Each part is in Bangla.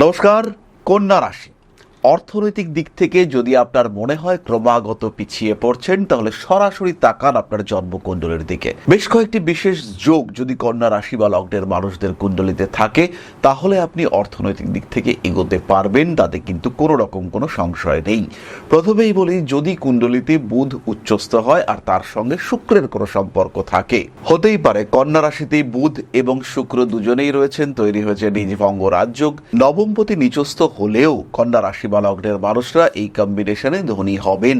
নমস্কার। কন্যা রাশি, অর্থনৈতিক দিক থেকে যদি আপনার মনে হয় ক্রমাগত পিছিয়ে পড়ছেন, তাহলে সরাসরি তাকান আপনার জন্মকুণ্ডলীর দিকে। বেশ কয়েকটি বিশেষ যোগ যদি কন্যা রাশি বা লগ্নের মানুষদের কুণ্ডলিতে থাকে, তাহলে আপনি অর্থনৈতিক দিক থেকে এগোতে পারবেন, তাতে কিন্তু কোনো রকম কোনো সংশয় নেই। প্রথমেই বলি, যদি কুণ্ডলিতে বুধ উচ্চস্থ হয় আর তার সঙ্গে শুক্রের কোনো সম্পর্ক থাকে, হতেই পারে কন্যা রাশিতে বুধ এবং শুক্র দুজনেই রয়েছেন, তৈরি হয়েছে নিজভঙ্গ রাজযোগ। নবমপতি নিচস্থ হলেও কন্যা রাশি বা লগ্নের মানুষরা এই কম্বিনেশনে ধনী হবেন,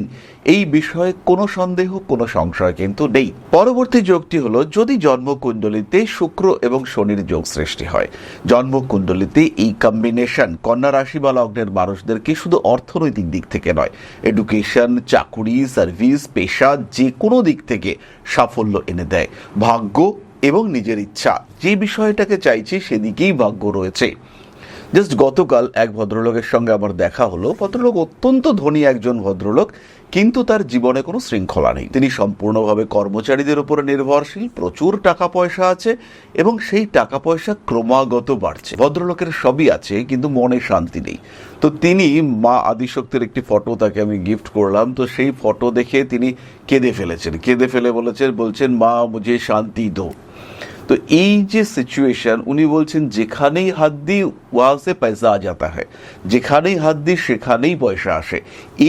এই বিষয়ে কোনো সন্দেহ কোনো সংশয় কিন্তু নেই। পরবর্তী যোগটি হলো, যদি জন্মকুণ্ডলিতে শুক্র এবং শনির যোগ সৃষ্টি হয়। জন্মকুণ্ডলিতে এই কম্বিনেশন কন্যা রাশি বা লগ্নের মানুষদেরকে শুধু অর্থনৈতিক দিক থেকে নয়, এডুকেশন, চাকুরি, সার্ভিস, পেশা, যে কোনো দিক থেকে সাফল্য এনে দেয়। ভাগ্য এবং নিজের ইচ্ছা, যে বিষয়টাকে চাইছি সেদিকেই ভাগ্য রয়েছে। জাস্ট গতকাল এক ভদ্রলোকের সঙ্গে আমার দেখা হলো। ভদ্রলোক অত্যন্ত ধনী একজন ভদ্রলোক, কিন্তু তার জীবনে কোনো শৃঙ্খলা নেই। তিনি সম্পূর্ণভাবে কর্মচারীদের উপরে নির্ভরশীল, প্রচুর টাকা পয়সা আছে এবং সেই টাকা পয়সা ক্রমাগত বাড়ছে। ভদ্রলোকের সবই আছে, কিন্তু মনে শান্তি নেই। তো তিনি মা আদিশক্তির একটি ফটো তাকে আমি গিফট করলাম। তো সেই ফটো দেখে তিনি কেঁদে ফেলেছেন। কেঁদে ফেলে বলছেন মা মুঝে শান্তি দো। তো এই যে সিচুয়েশন, উনি বলছেন যেখানেই হাত দিই ওয়াহা সে পয়সা আ যাতা হ্যায়, যেখানেই হাত দিই সেখানেই পয়সা আসে।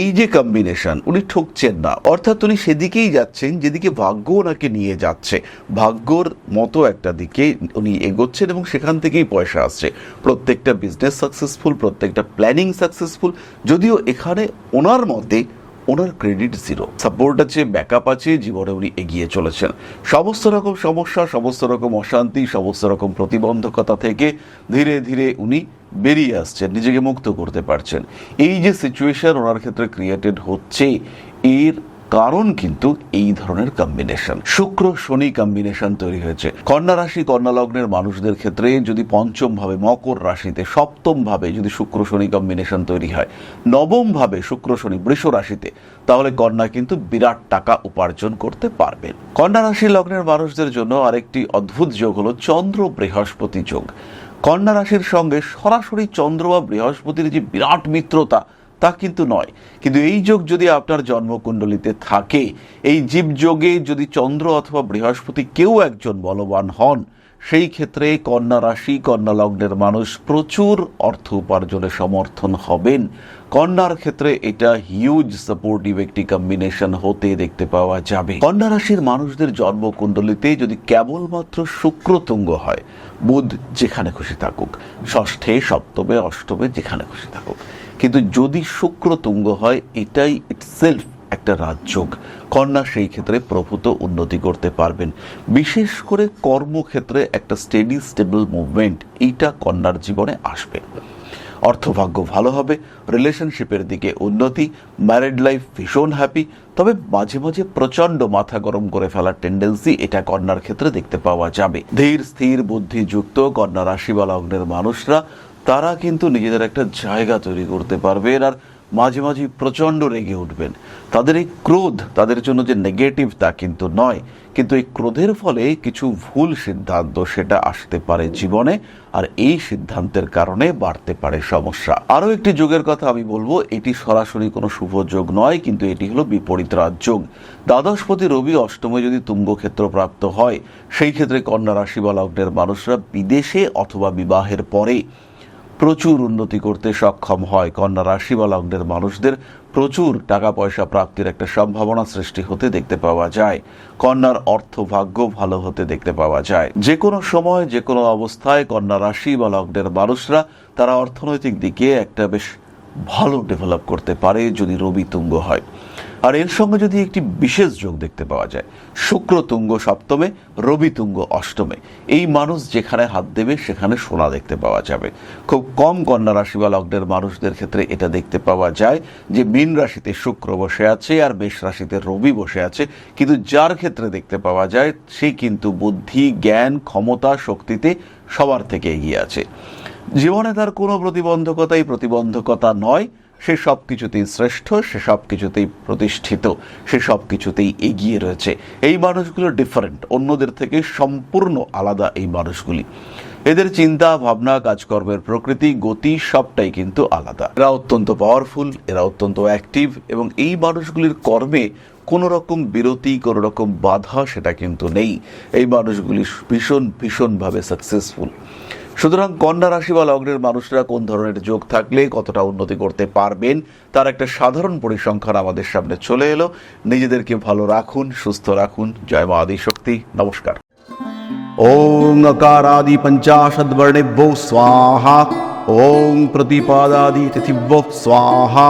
এই যে কম্বিনেশন, উনি ঠকছেন না, অর্থাৎ উনি সেদিকেই যাচ্ছেন যেদিকে ভাগ্য ওনাকে নিয়ে যাচ্ছে। ভাগ্যর মতো একটা দিকে উনি এগোচ্ছেন এবং সেখান থেকেই পয়সা আসছে। প্রত্যেকটা বিজনেস সাকসেসফুল, প্রত্যেকটা প্ল্যানিং সাকসেসফুল। যদিও এখানে ওনার মতে ওনার ক্রেডিট জিরো, সাপোর্ট আছে, ব্যাকআপ আছে, জীবনে উনি এগিয়ে চলেছেন। সমস্ত রকম সমস্যা, সমস্ত রকম অশান্তি, সমস্ত রকম প্রতিবন্ধকতা থেকে ধীরে ধীরে উনি বেরিয়ে আসছেন, নিজেকে মুক্ত করতে পারছেন। এই যে সিচুয়েশন ওনার ক্ষেত্রে ক্রিয়েটেড হচ্ছে, এর কারণ কিন্তু এই ধরনের কম্বিনেশন, শুক্র শনি কম্বিনেশন তৈরি হয়েছে। কন্যা রাশি কন্যা লগ্নের মানুষদের ক্ষেত্রে যদি পঞ্চম ভাবে মকর রাশিতে, সপ্তম ভাবে যদি শুক্র শনি কম্বিনেশন তৈরি হয়, নবম ভাবে শুক্র শনি বৃষ রাশিতে, তাহলে কন্যা কিন্তু বিরাট টাকা উপার্জন করতে পারবেন। কন্যা রাশি লগ্নের মানুষদের জন্য আরেকটি অদ্ভুত যোগ হলো চন্দ্র বৃহস্পতি যোগ। কন্যা রাশির সঙ্গে সরাসরি চন্দ্র বা বৃহস্পতির যে বিরাট মিত্রতা, তা কিন্তু নয়। কিন্তু এই যোগ যদি আপনার জন্মকুণ্ডলিতে থাকে, এই জীবযোগে যদি চন্দ্র অথবা বৃহস্পতি কেউ একজন বলবান হন, সেই ক্ষেত্রে কন্যা রাশি কন্যা লগ্নের মানুষ প্রচুর অর্থ উপার্জনে সমর্থন হবেন। কন্যার ক্ষেত্রে এটা হিউজ সাপোর্টিভ একটি কম্বিনেশন হতে দেখতে পাওয়া যাবে। কন্যা রাশির মানুষদের জন্মকুণ্ডলিতে যদি কেবলমাত্র শুক্র তুঙ্গ হয়, বুধ যেখানে খুশি থাকুক, ষষ্ঠে সপ্তমে অষ্টমে যেখানে খুশি থাকুক, কিন্তু যদি শুক্র তুঙ্গ হয়, এটাই ইটসেলফ একটা রাজযোগ। কন্যা সেই ক্ষেত্রে প্রভূত উন্নতি করতে পারবেন। বিশেষ করে কর্মক্ষেত্রে একটা স্টেডি স্টেবল মুভমেন্ট, এইটা কন্যার জীবনে আসবে। অর্থভাগ্য ভালো হবে, রিলেশনশিপের দিকে উন্নতি, ম্যারিড লাইফ ভীষণ হ্যাপি। তবে মাঝে মাঝে প্রচন্ড মাথা গরম করে ফেলার টেন্ডেন্সি এটা কন্যার ক্ষেত্রে দেখতে পাওয়া যাবে। ধীর স্থির বুদ্ধিযুক্ত কন্যা রাশি বা লগ্নের মানুষরা, তারা কিন্তু নিজেদের একটা জায়গা তৈরি করতে পারবেন আর মাঝে মাঝে প্রচণ্ড রেগে উঠবেন। তাদের এই ক্রোধ তাদের জন্য যে নেগেটিভ তা কিন্তু নয়, কিন্তু এই ক্রোধের ফলে কিছু ভুল সিদ্ধান্ত সেটা আসতে পারে জীবনে, আর এই সিদ্ধান্তের কারণে বাড়তে পারে সমস্যা। আরও একটি যোগের কথা আমি বলবো, এটি সরাসরি কোনো শুভ যোগ নয়, কিন্তু এটি হলো বিপরীত রাজযোগ। দ্বাদশপতি রবি অষ্টমে যদি তুঙ্গ ক্ষেত্র প্রাপ্ত হয়, সেই ক্ষেত্রে কন্যা রাশি বা লগ্নের মানুষরা বিদেশে অথবা বিবাহের পরে প্রচুর উন্নতি করতে সক্ষম হয়। কন্যা রাশি বা লগ্নের মানুষদের প্রচুর টাকা পয়সা প্রাপ্তির একটা সম্ভাবনা সৃষ্টি হতে দেখতে পাওয়া যায়। কন্যার অর্থভাগ্য ভালো হতে দেখতে পাওয়া যায়। যে কোনো সময় যে কোনো অবস্থায় কন্যা রাশি বা লগ্নের মানুষরা তারা অর্থনৈতিক দিকে একটা বেশ ভালো ডেভেলপ করতে পারে যদি রবি তুঙ্গ হয়। আর এর সঙ্গে যদি একটি বিশেষ যোগ দেখতে পাওয়া যায়, শুক্র তুঙ্গ সপ্তমে, রবি তুঙ্গ অষ্টমে, এই মানুষ যেখানে হাত দেবে সেখানে সোনা দেখতে পাওয়া যাবে। খুব কম কন্যা রাশি বা লগ্নের মানুষদের ক্ষেত্রে এটা দেখতে পাওয়া যায় যে মীন রাশিতে শুক্র বসে আছে আর মেষ রাশিতে রবি বসে আছে, কিন্তু যার ক্ষেত্রে দেখতে পাওয়া যায় সে কিন্তু বুদ্ধি, জ্ঞান, ক্ষমতা, শক্তিতে সবার থেকে এগিয়ে আছে। জীবনে তার কোনো প্রতিবন্ধকতা নয়, সে সব কিছুতেই শ্রেষ্ঠ, সে সব কিছুতেই প্রতিষ্ঠিত, সে সব কিছুতেই এগিয়ে রয়েছে। এই মানুষগুলো ডিফারেন্ট, অন্যদের থেকে সম্পূর্ণ আলাদা এই মানুষগুলি। এদের চিন্তা ভাবনা, কাজকর্মের প্রকৃতি, গতি সবটাই কিন্তু আলাদা। এরা অত্যন্ত পাওয়ারফুল, এরা অত্যন্ত অ্যাক্টিভ, এবং এই মানুষগুলির কর্মে কোনো রকম বিরতি, কোনো রকম বাধা সেটা কিন্তু নেই। এই মানুষগুলি ভীষণভাবে সাকসেসফুল। সুতরাং কন্যা রাশি বা লগ্নের মানুষরা কোন ধরনের যোগ থাকলে কতটা উন্নতি করতে পারবেন তার একটা সাধারণ পরিসংখ্যান আমাদের সামনে চলে এলো। নিজেদেরকে ভালো রাখুন, সুস্থ রাখুন। জয় মা আদিশক্তি। নমস্কার। ओम अकारादि पंचाशद्वर्णेभ्यो स्वाहा। ओम प्रतिपादादि तिथिभ्यो स्वाहा।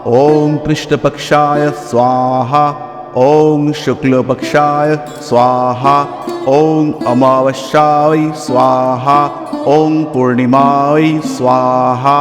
ओम कृष्णपक्षाय स्वाहा। ओम शुक्लपक्षाय स्वाहा। ओम अमावस्याय स्वाहा। ओम पूर्णिमाय स्वाहा।